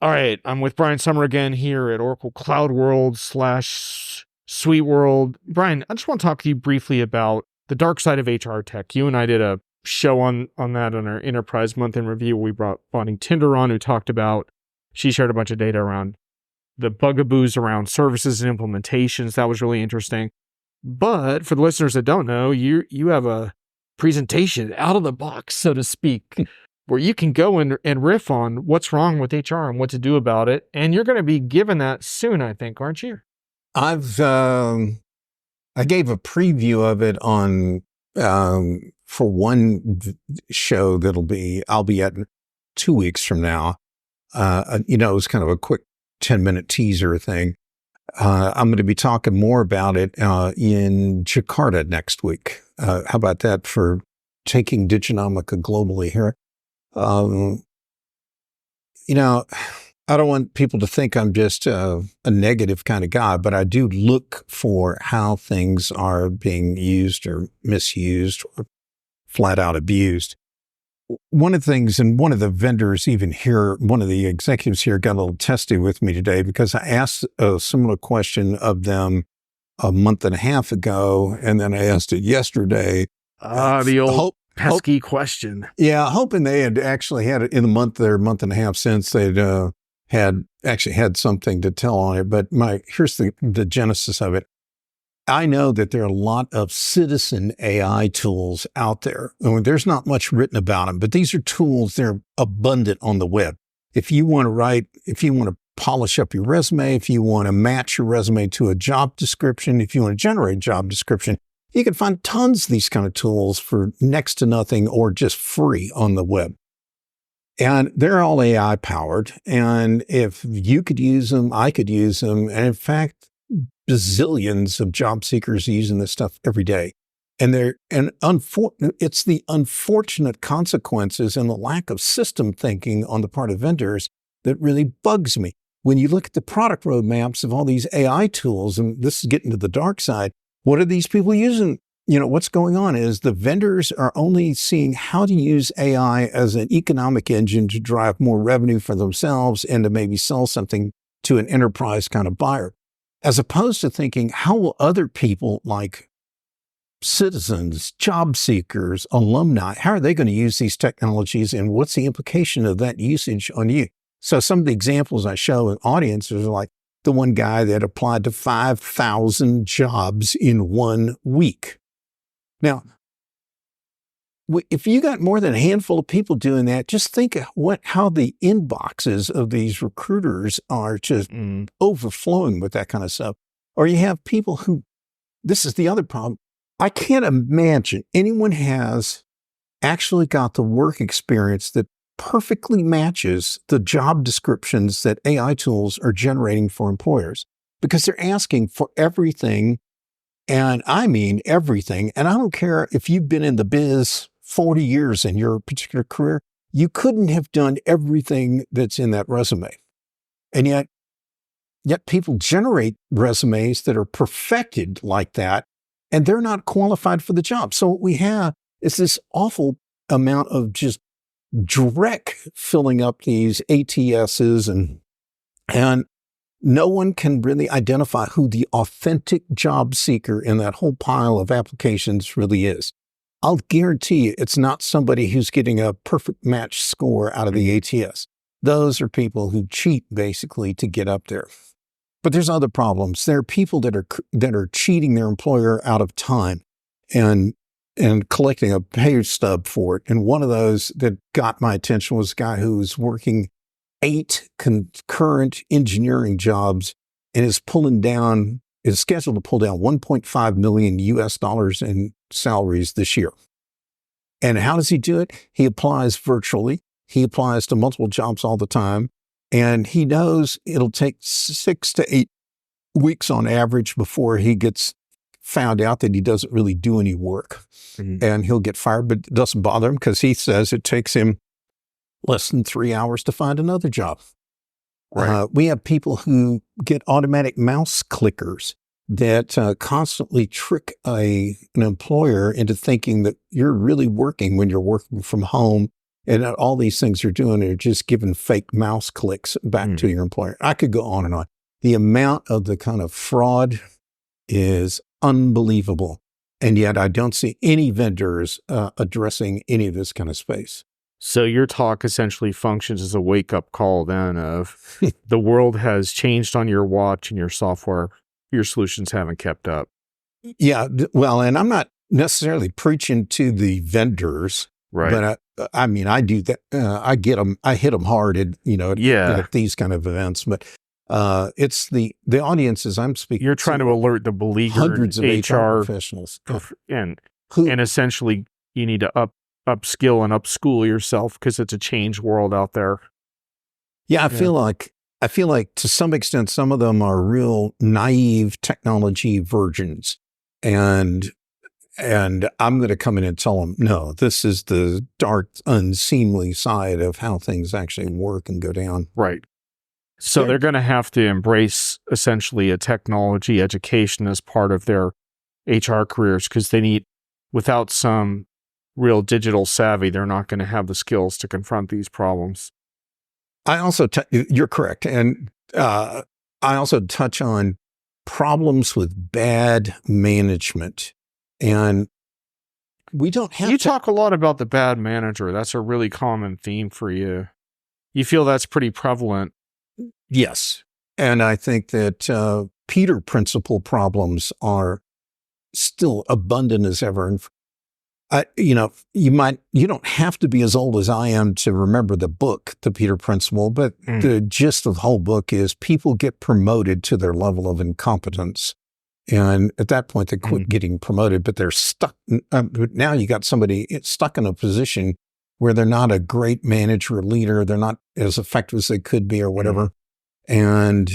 All right, I'm with Brian Sommer again here at Oracle CloudWorld / SuiteWorld. Brian, I just want to talk to you briefly about the dark side of HR tech. You and I did a show on that on our Enterprise Month in Review. We brought Bonnie Tinder on, who talked about, she shared a bunch of data around the bugaboos around services and implementations. That was really interesting. But for the listeners that don't know, you have a presentation out of the box, so to speak, where you can go and riff on what's wrong with HR and what to do about it. And you're going to be given that soon, I think, aren't you? I gave a preview of it on, for one show I'll be at 2 weeks from now. It was kind of a quick 10-minute teaser thing. I'm going to be talking more about it in Jakarta next week. How about that for taking Diginomica globally here? I don't want people to think I'm just a negative kind of guy, but I do look for how things are being used or misused or flat out abused. One of the things, and one of the vendors even here, one of the executives here got a little testy with me today because I asked a similar question of them a month and a half ago, and then I asked it yesterday. The old pesky question. Yeah, hoping they had actually had it in the month and a half since they'd had something to tell on it. But here's the genesis of it. I know that there are a lot of citizen AI tools out there. There's not much written about them, but these are tools, they're abundant on the web. If you want to polish up your resume, if you want to match your resume to a job description, if you want to generate a job description, you can find tons of these kind of tools for next to nothing or just free on the web. And they're all AI powered. And if you could use them, I could use them. And in fact, bazillions of job seekers are using this stuff every day. And it's the unfortunate consequences and the lack of system thinking on the part of vendors that really bugs me. When you look at the product roadmaps of all these AI tools, and this is getting to the dark side, what are these people using? What's going on is the vendors are only seeing how to use AI as an economic engine to drive more revenue for themselves and to maybe sell something to an enterprise kind of buyer, as opposed to thinking, how will other people like citizens, job seekers, alumni, how are they going to use these technologies and what's the implication of that usage on you? So some of the examples I show in audiences are like the one guy that applied to 5,000 jobs in 1 week. Now, if you got more than a handful of people doing that, just think of how the inboxes of these recruiters are just overflowing with that kind of stuff. Or you have people who, this is the other problem. I can't imagine anyone has actually got the work experience that perfectly matches the job descriptions that AI tools are generating for employers, because they're asking for everything. And I mean everything. And I don't care if you've been in the biz 40 years in your particular career, you couldn't have done everything that's in that resume. And yet people generate resumes that are perfected like that, and they're not qualified for the job. So what we have is this awful amount of just dreck filling up these ATSs, and no one can really identify who the authentic job seeker in that whole pile of applications really is. I'll guarantee you it's not somebody who's getting a perfect match score out of the ATS. Those are people who cheat basically to get up there. But there's other problems. There are people that are cheating their employer out of time and collecting a pay stub for it. And one of those that got my attention was a guy who was working 8 concurrent engineering jobs and is scheduled to pull down $1.5 million in salaries this year. And how does he do it? He applies virtually. He applies to multiple jobs all the time. And he knows it'll take 6 to 8 weeks on average before he gets found out that he doesn't really do any work. Mm-hmm. And he'll get fired, but it doesn't bother him because he says it takes him less than 3 hours to find another job. Right. We have people who get automatic mouse clickers that constantly trick an employer into thinking that you're really working when you're working from home And all these things are doing are just giving fake mouse clicks back to your employer. I could go on and on. The amount of the kind of fraud is unbelievable. And yet I don't see any vendors addressing any of this kind of space. So your talk essentially functions as a wake-up call then of the world has changed on your watch and your software, your solutions haven't kept up. Yeah, well, and I'm not necessarily preaching to the vendors, right? But I mean, I do that. I hit them hard at these kind of events. But it's the audiences I'm speaking. You're trying to alert the beleaguered hundreds of HR professionals, and essentially you need to upskill and upschool yourself because it's a changed world out there. Yeah, I feel like to some extent some of them are real naive technology virgins, and I'm going to come in and tell them, no, this is the dark, unseemly side of how things actually work and go down. Right. So they're going to have to embrace essentially a technology education as part of their HR careers because they need, without some real digital savvy, they're not going to have the skills to confront these problems. I also, you're correct. And I also touch on problems with bad management. And we don't have You talk a lot about the bad manager. That's a really common theme for you. You feel that's pretty prevalent. Yes. And I think that Peter principle problems are still abundant as ever. And you don't have to be as old as I am to remember the book, The Peter Principle, but the gist of the whole book is people get promoted to their level of incompetence. And at that point, they quit getting promoted, but they're stuck. Now you got somebody stuck in a position where they're not a great manager or leader. They're not as effective as they could be or whatever. And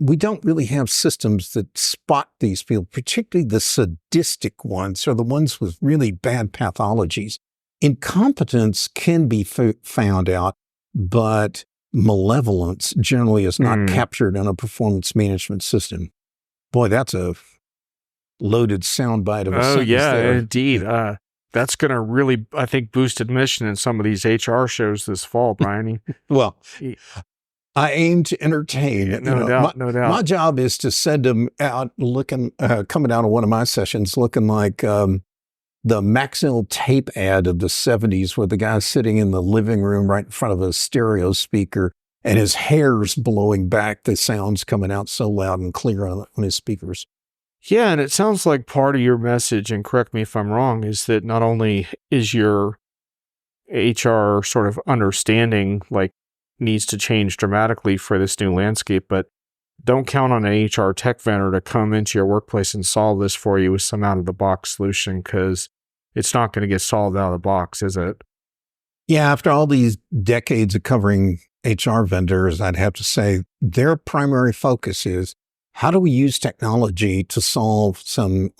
we don't really have systems that spot these people, particularly the sadistic ones or the ones with really bad pathologies. Incompetence can be found out, but malevolence generally is not captured in a performance management system. Boy, that's a loaded soundbite of a sentence there. Indeed. That's going to really, I think, boost admission in some of these HR shows this fall, Brian. Well, I aim to entertain. No doubt. My job is to send them out looking, coming out of one of my sessions looking like the Maxell tape ad of the 70s where the guy's sitting in the living room right in front of a stereo speaker and his hair's blowing back. The sound's coming out so loud and clear on his speakers. Yeah, and it sounds like part of your message, and correct me if I'm wrong, is that not only is your HR sort of understanding needs to change dramatically for this new landscape, but don't count on an HR tech vendor to come into your workplace and solve this for you with some out-of-the-box solution because it's not going to get solved out of the box, is it? Yeah, after all these decades of covering HR vendors, I'd have to say their primary focus is how do we use technology to solve some,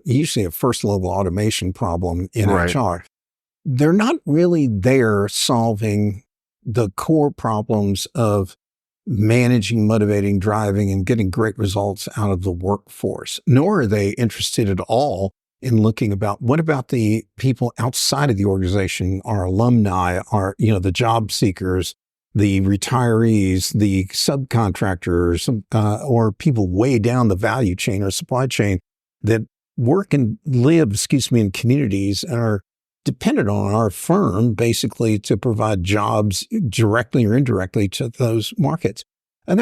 usually a first-level automation problem in HR. They're not really there solving the core problems of managing, motivating, driving, and getting great results out of the workforce, nor are they interested at all in looking about what about the people outside of the organization, our alumni, the job seekers, the retirees, the subcontractors, or people way down the value chain or supply chain that work and live, in communities and are dependent on our firm basically to provide jobs directly or indirectly to those markets. And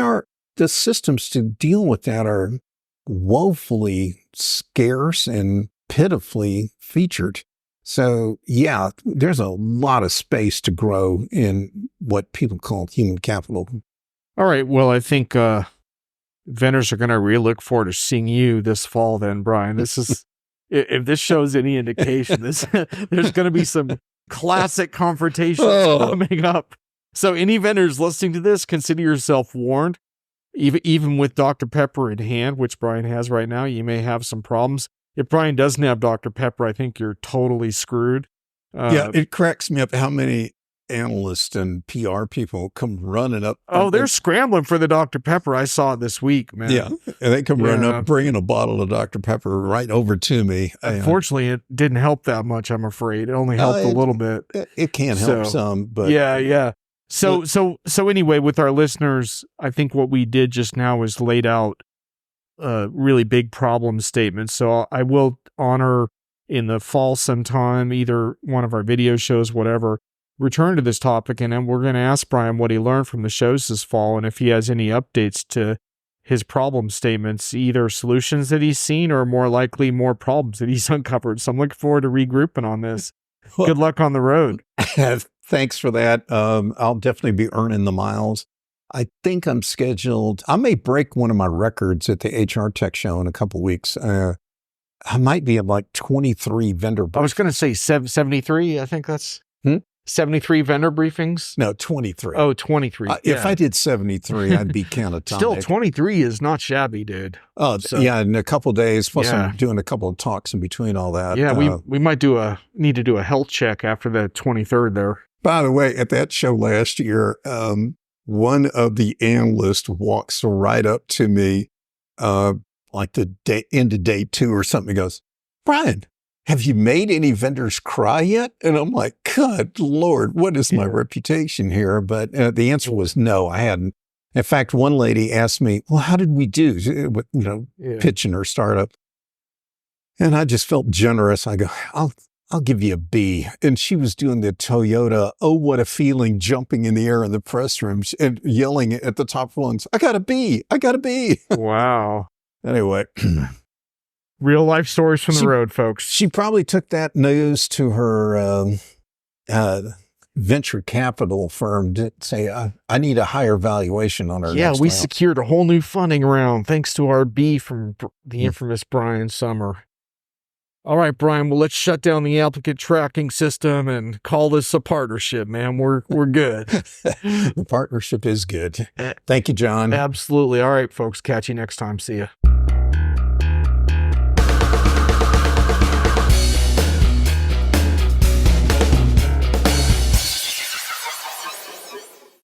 the systems to deal with that are woefully scarce and pitifully featured. So yeah, there's a lot of space to grow in what people call human capital. All right. Well, I think vendors are going to really look forward to seeing you this fall then, Brian. This is, if this shows any indication, there's going to be some classic confrontations coming up. So any vendors listening to this, consider yourself warned. Even with Dr. Pepper in hand, which Brian has right now, you may have some problems. If Brian doesn't have Dr. Pepper, I think you're totally screwed. Yeah, it cracks me up how many analysts and PR people come running up. Oh, they're scrambling for the Dr. Pepper. I saw it this week, man. Yeah. And they come running up, bringing a bottle of Dr. Pepper right over to me. Unfortunately, it didn't help that much, I'm afraid. It only helped a little bit. It can help some, but. Yeah. So anyway, with our listeners, I think what we did just now is laid out a really big problem statement. So I will honor in the fall sometime, either one of our video shows, whatever, return to this topic, and then we're going to ask Brian what he learned from the shows this fall, and if he has any updates to his problem statements, either solutions that he's seen or more likely more problems that he's uncovered. So I'm looking forward to regrouping on this. Good luck on the road. Thanks for that. I'll definitely be earning the miles. I think I'm scheduled. I may break one of my records at the HR Tech Show in a couple of weeks. I might be at like 23 vendor. I was going to say 73. I think that's 73 vendor briefings. No, 23. Oh, 23. If I did 73, I'd be catatonic. Still, 23 is not shabby, dude. Oh, so, yeah. In a couple of days, plus I'm doing a couple of talks in between all that. Yeah, we might need to do a health check after the 23rd there. By the way, at that show last year, one of the analysts walks right up to me, like the end of day 2 or something. He goes, "Brian, have you made any vendors cry yet?" And I'm like, "Good Lord, what is my reputation here?" But the answer was no, I hadn't. In fact, one lady asked me, "Well, how did we do with, pitching her startup?" And I just felt generous. I go, I'll give you a B. And she was doing the Toyota, "Oh, what a feeling," jumping in the air in the press rooms and yelling at the top of lungs, "I got a B. I got a B." Wow. Anyway. Real life stories from the road, folks. She probably took that news to her venture capital firm to say, I need a higher valuation on our next we round. Secured a whole new funding round thanks to our B from the infamous Brian Sommer. All right, Brian, well, let's shut down the applicant tracking system and call this a partnership, man. We're good. The partnership is good. Thank you, John. Absolutely. All right, folks. Catch you next time. See ya.